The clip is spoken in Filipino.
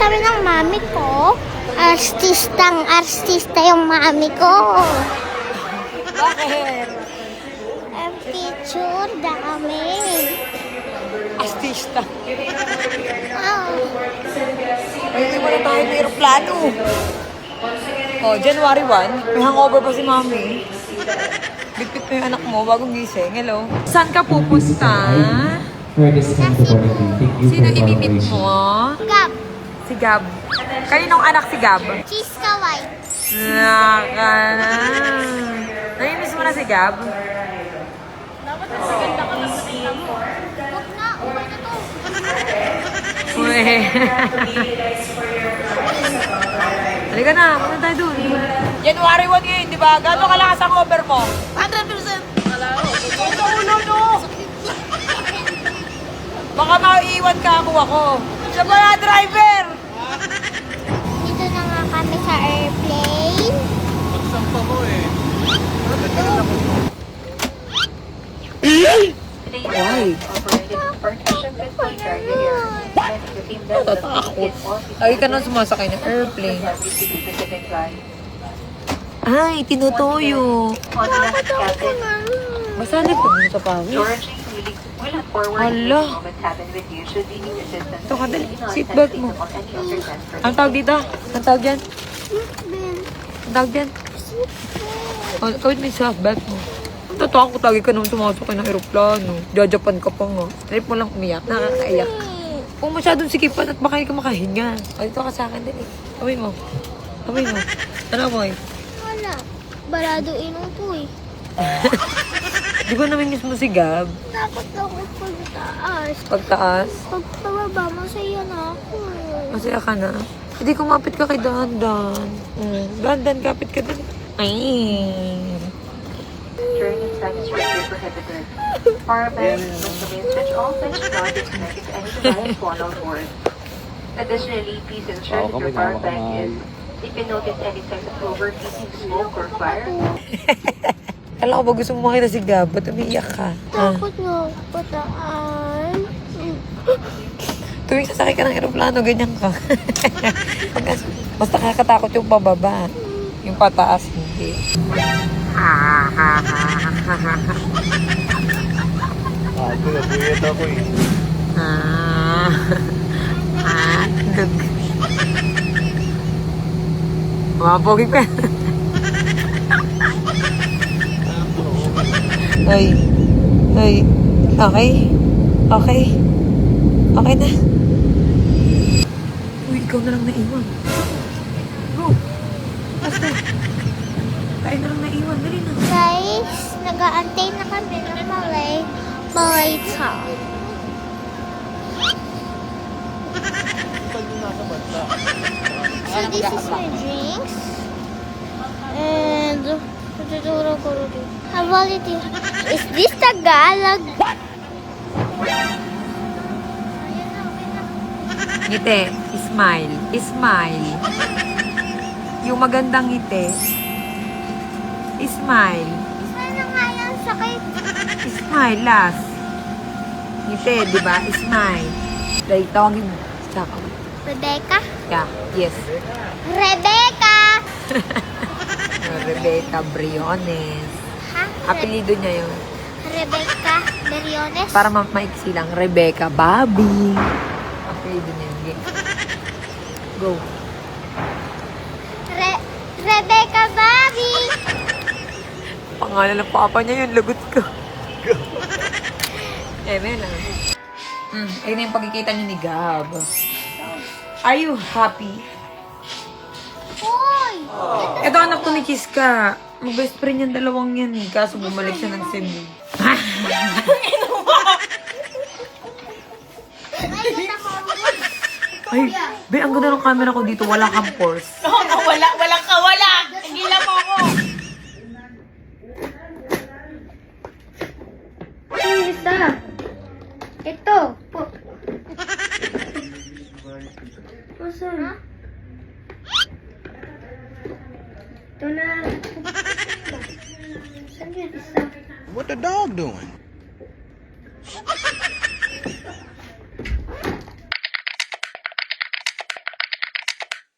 kami ng mami ko. Artista yung mami ko. Bakit? Picture, dami. Artista. Wow. Ay, hindi mo na tayo may aeroplano. Oh, January 1, may hangover pa si mami. Bigpit mo yung anak mo bagong gising. Hello. Saan ka pupunta? Sino imimit mo? Gab. Si Gab. Kaninong anak si Gab? Cheese kawai. Naka na. Namimiss mo na si Gab? Huwag na, okay na to. Uy. Halika na, punta tayo dun. January 1 ngayon, di ba? Gano'ng kalakas ang over mo? 100%! Ito ulo, no? Baka maiiwan ka ako. Siya ba na driver? Dito na nga kami sa airplane. Magsampa mo eh. Why? Natatakot. Lagi ka nang sumasakay ng airplane. Ay, tinutuyo. Masanit ka mo sa pangit. Hala. Ito ka, dali. Seatbelt mo. Ang tawag dito? Ang tawag dyan? Ang tawag dyan? Oh, kawit mo yung seatbelt mo. Tatakot lagi ka naman sumasakay ng aeroplano. Jajapan ka pa nga. Dali mo lang umiyak. Nakakaiyak. Kung masyadong sikipan at baka hindi ka makahinga. O, dito ka sa akin, dali. Amoy mo. Amoy mo. Ano amoy? Wala. Barado inong to eh. Di ba namimiss mo si Gab? Takot ako pagtaas. Pagtaas? Pag pababa, masaya na ako. Masaya ka na? Hindi kumapit ka kay Dandan. Dandan, kapit ka din. Ay. During inside is strictly prohibited. Power banks must remain switched off and should not be connected to any device while on board. Additionally, please ensure that your power bank is, if you notice any signs of overheating, smoke, or fire, Kala ko ba gusto mo makita si Gab? Ba't umiiyak ka? Takot na pataan. Tuwing sasakay ka ng aeroplano, ganyan ka. Mas nakakatakot yung pababa. Yung pataas, hindi. Pinabuyat ako eh. Mapogi ka. Ay. Ay. Okay. Okay. Okay na. Uy, ikaw na lang naiwan. Go. Basta. Tayo na lang naiwan. Dali na. Guys, nag-aantay na kami ng Malaysia. So this is my drinks. And tututuro ko rin. How about it? Is this Tagalog? Ngiti. Smile. Smile. Yung magandang ngiti. Smile. Sana nga yan sakit. Smile last. Ngiti, di ba? Smile. Like, tawagin mo. Tsaka. Rebecca? Yeah. Yes. Rebecca! Rebecca Briones. Ha? Apelido niya yun. Rebecca Beriones? Para maiksi lang. Rebecca Bobby. Apelido niya yun. Go. Rebecca Bobby! Pangalan ng papa niya yun. Lagot ko. May lang. Ayun na yung pagkikita niyo ni Gab. Are you happy? Hoy! Ito anak ko ni Kiska. Mag-best friend yung dalawang yan eh. Kaso bumalik siya ng Cebu. Ay, be, ang ganda ng camera ko dito. Wala kang pores. Walang kawala! Tigila mo ako! Isa. Ito. Asan? Ito na. Saan yun isa? What the dog doing?